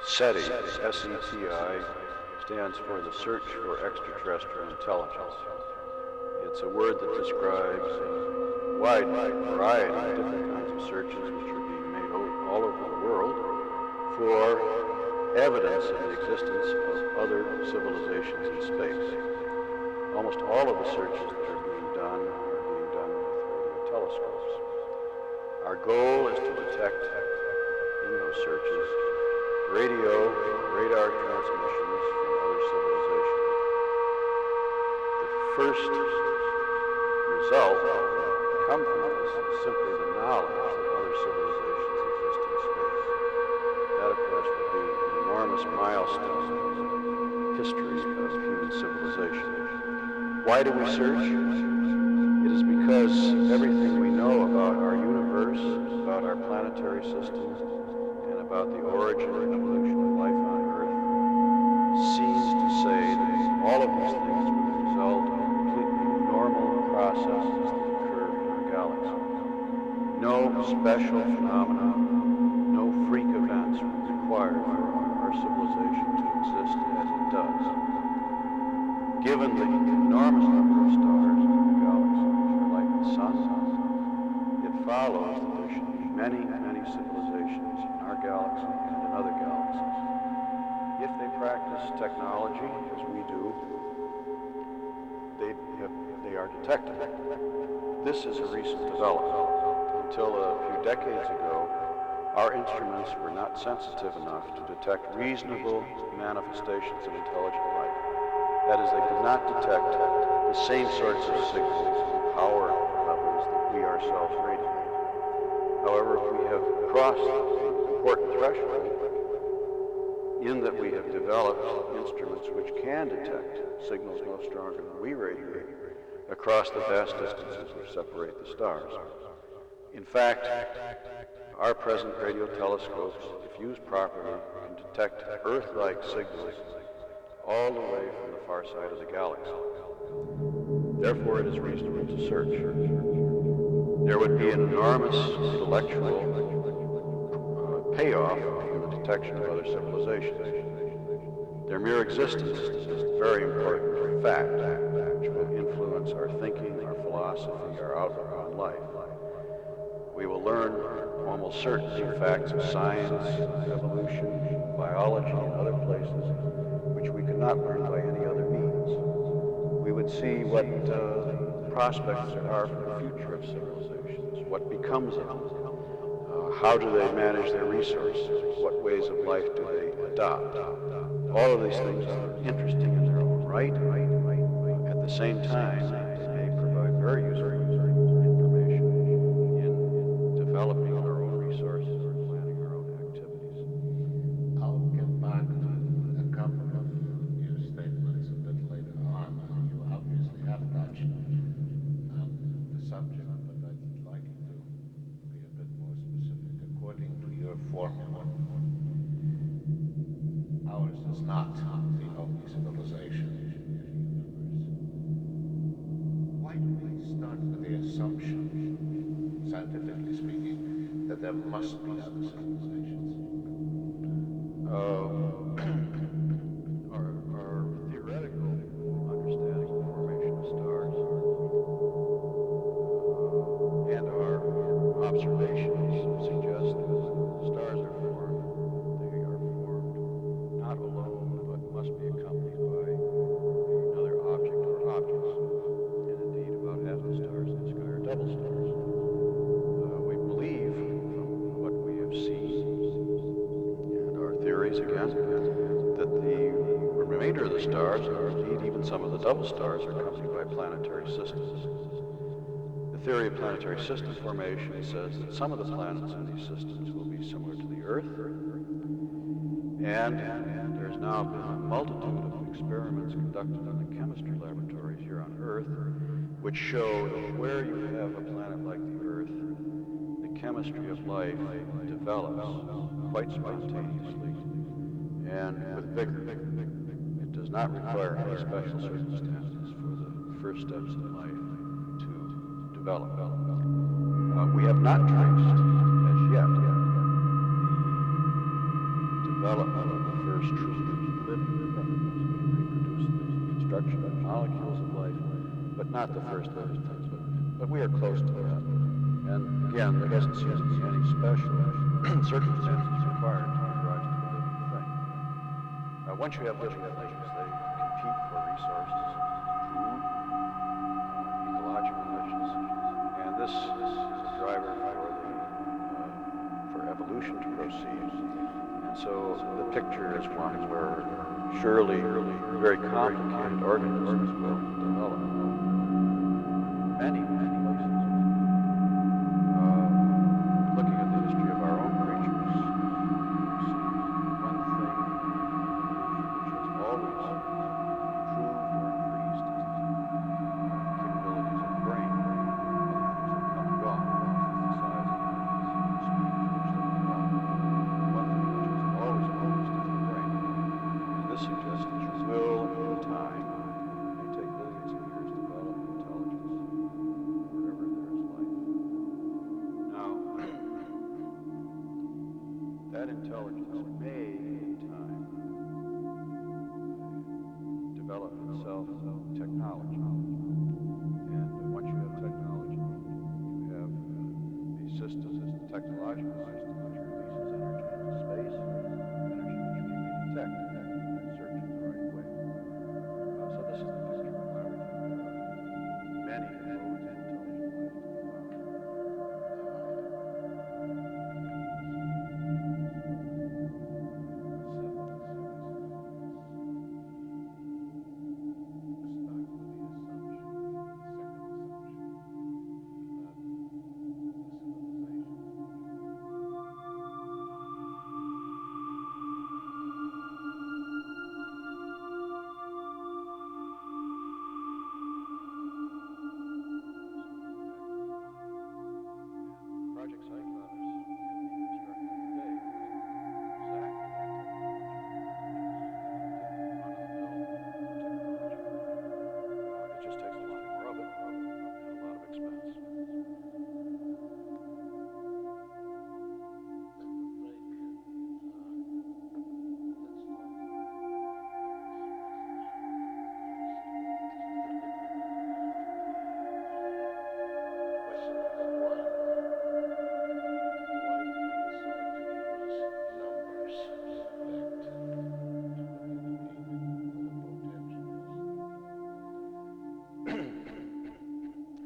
SETI, S-E-T-I, stands for the Search for Extraterrestrial Intelligence. It's a word that describes a wide variety of different kinds of searches which are being made all over the world for evidence of the existence of other civilizations in space. Almost all of the searches that are being done with radio telescopes. Our goal is to detect in those searches radio and radar transmissions from other civilizations. The first result that will come from this is simply the knowledge that other civilizations exist in space. That, of course, will be an enormous milestone in the history of human civilization. Why do we search? It is because everything we know about our universe, about our planetary system, and about the origin and evolution of life on Earth seems to say that all of these things were the result of completely normal processes that occur in our galaxy. No special phenomena, no freak events were required for our civilization to exist as it does. Given the enormous number of stars in the galaxy which are like the sun, it follows that there should be many civilizations in our galaxy and in other galaxies. If they practice technology as we do, they are detectable. This is a recent development. Until a few decades ago, our instruments were not sensitive enough to detect reasonable manifestations of intelligent life. That is, they could not detect the same sorts of signals and power levels that we ourselves radiate. However, we have crossed an important threshold in that we have developed instruments which can detect signals no stronger than we radiate across the vast distances which separate the stars. In fact, our present radio telescopes, if used properly, can detect Earth-like signals all the way from the far side of the galaxy. Therefore, it is reasonable to search. There would be an enormous intellectual payoff in the detection of other civilizations. Their mere existence is a very important fact which will influence our thinking, our philosophy, our outlook on life. We will learn almost certainly facts of science, evolution, biology, and other places which we could not learn by any other means. We would see what prospects there are for the future of civilizations, what becomes of them, how do they manage their resources, what ways of life do they adopt. All of these things are interesting in their own right. At the same time, they may provide very useful information in developing our own resources and planning our own activities. I'll get back to a couple of your statements a bit later on. You obviously have touched on the subject, but I'd like you to be a bit more specific. According to your formula, ours is not the only civilization in the universe. Why do we start with the assumption, scientifically speaking, that there must be other civilizations? Our theoretical understanding of the formation of stars and our observations suggest that stars are formed. They are formed not alone, but must be accompanied by another object or objects. And indeed, about half the stars in the sky are double stars. We believe, from what we have seen, and our theories again, that the remainder of the stars, or indeed even some of the double stars, are accompanied by planetary systems. The theory of planetary system formation says that some of the planets in these systems will be similar to the Earth, and there's now been a multitude of experiments conducted in the chemistry laboratories here on Earth, which show that where you have a planet like the Earth, the chemistry of life develops quite spontaneously and with vigor. It does not require any special circumstances for the first steps in life to develop. We have not traced as yet the development of the first truly living things. We reproduce the construction of molecules of life, but not the first living things. But we are close to that. And again, there doesn't seem to be any special circumstances required to give rise to a living thing. Once you have living things, they compete for resources, food, ecological niches, and this is a driver for evolution to proceed. And so the picture is one where surely very complicated organisms will develop. Many places. Looking at the history of our own creatures, we see one thing which has always improved or increased is the capabilities of the brain. Other things have come and gone. The size of the speed at which they develop. One thing which has always increased is the brain. And this suggests that you will, in time, may take billions of years to develop intelligence wherever there is life. Now, that intelligence may, in time, develop itself technology. And once you have technology, you have a system, a technological system, which releases energy into space, energy which we may detect and search in the right way. So this is the picture of how we think many modes of intelligent life to be found. Project Cyclops can be constructed today using exactly that technology, which is run-of-the-mill technology. It just takes a lot more of it and a lot of expense.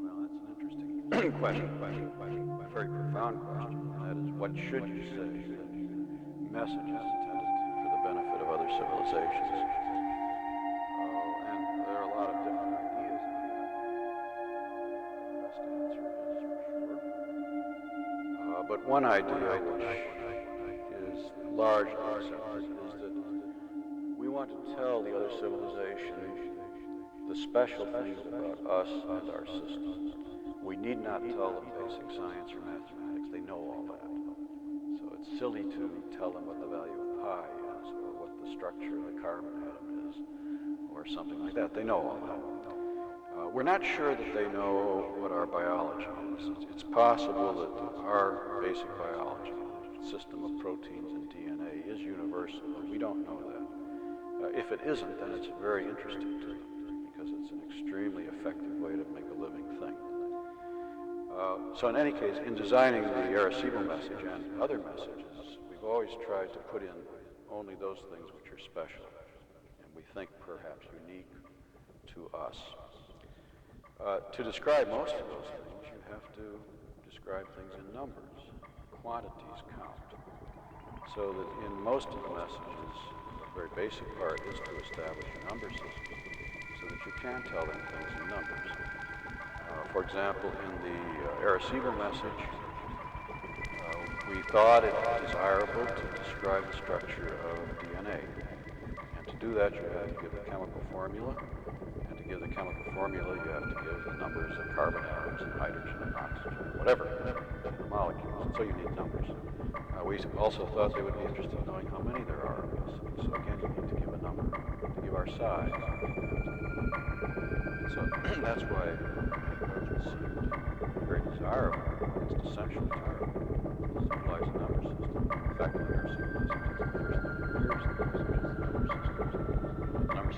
Well, that's an interesting question, a very profound question, and that is, what should you say? Messages intended for the benefit of other civilizations. And there are a lot of different ideas on that. The best answer is for sure. But one idea which is largely accepted is that we want to tell the other civilizations the special things about us and our system. We need not tell them basic science or mathematics. They know all that. So it's silly to tell them what the value of pi is, or what the structure of the carbon atom is, or something like that. They know all that. We're not sure that they know what our biology is. It's possible that our basic biology, system of proteins and DNA, is universal, but we don't know that. If it isn't, then it's very interesting to them, because it's an extremely effective way to make a living thing. So in any case, in designing the Arecibo message and other messages, we've always tried to put in only those things which are special, and we think perhaps unique to us. To describe most of those things, you have to describe things in numbers. Quantities count. So that in most of the messages, the very basic part is to establish a number system so that you can tell them things in numbers. For example, in the Arecibo message, we thought it desirable to describe the structure of DNA. And to do that, you have to give the chemical formula. And to give the chemical formula, you have to give the numbers of carbon atoms and hydrogen and oxygen, whatever the molecules. And so you need numbers. We also thought they would be interested in knowing how many there are of us. So again, you need to give a number, to give our size. And so that's why it seemed very desirable, it's essential to civilize a number system. In fact, the Arecibo message is the first thing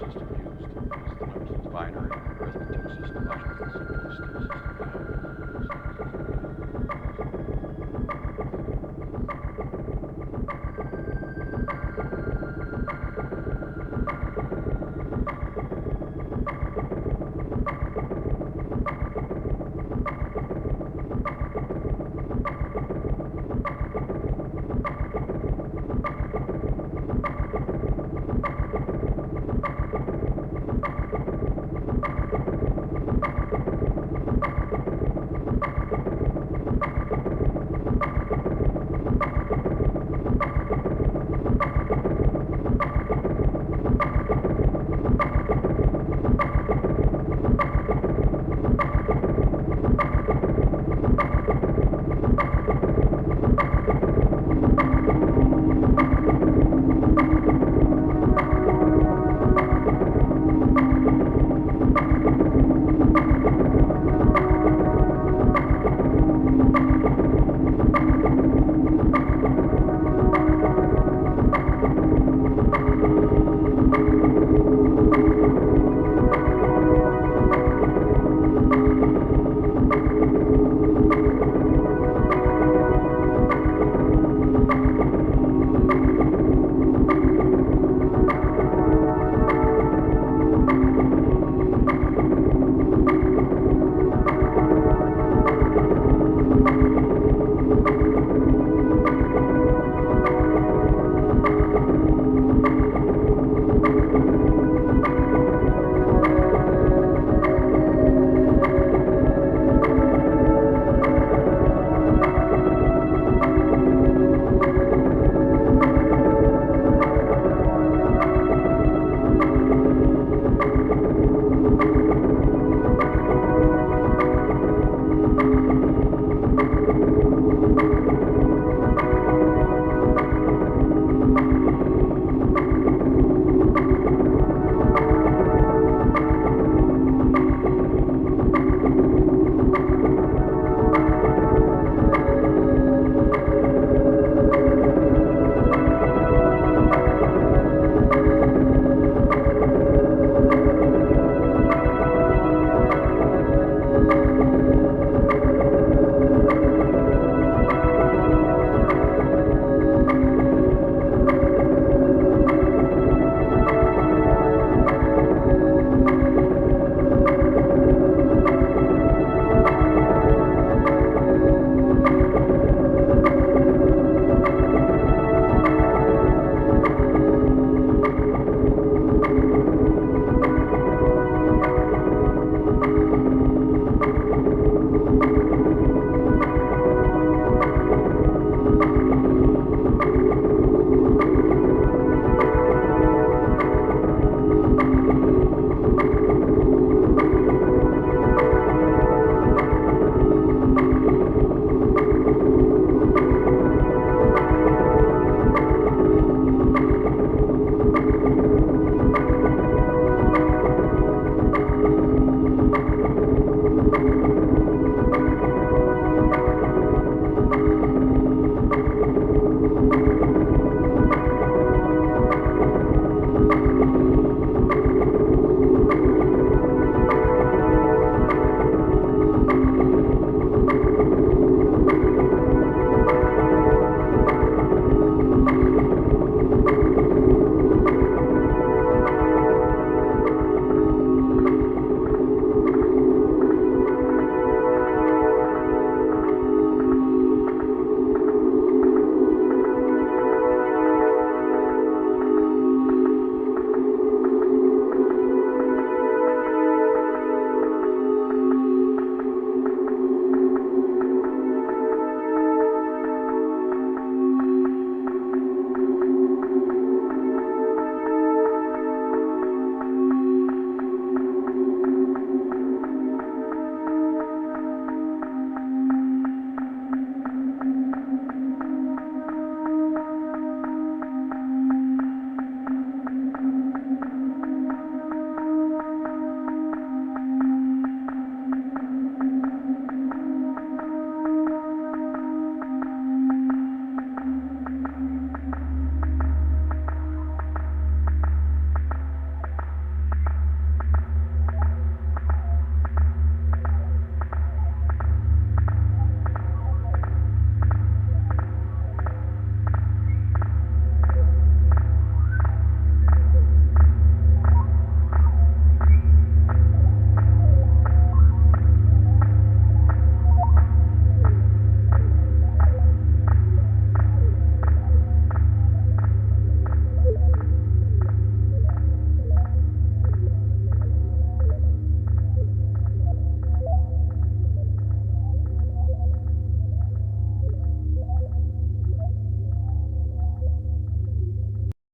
system used? Is the binary arithmetic system, logical simplest system?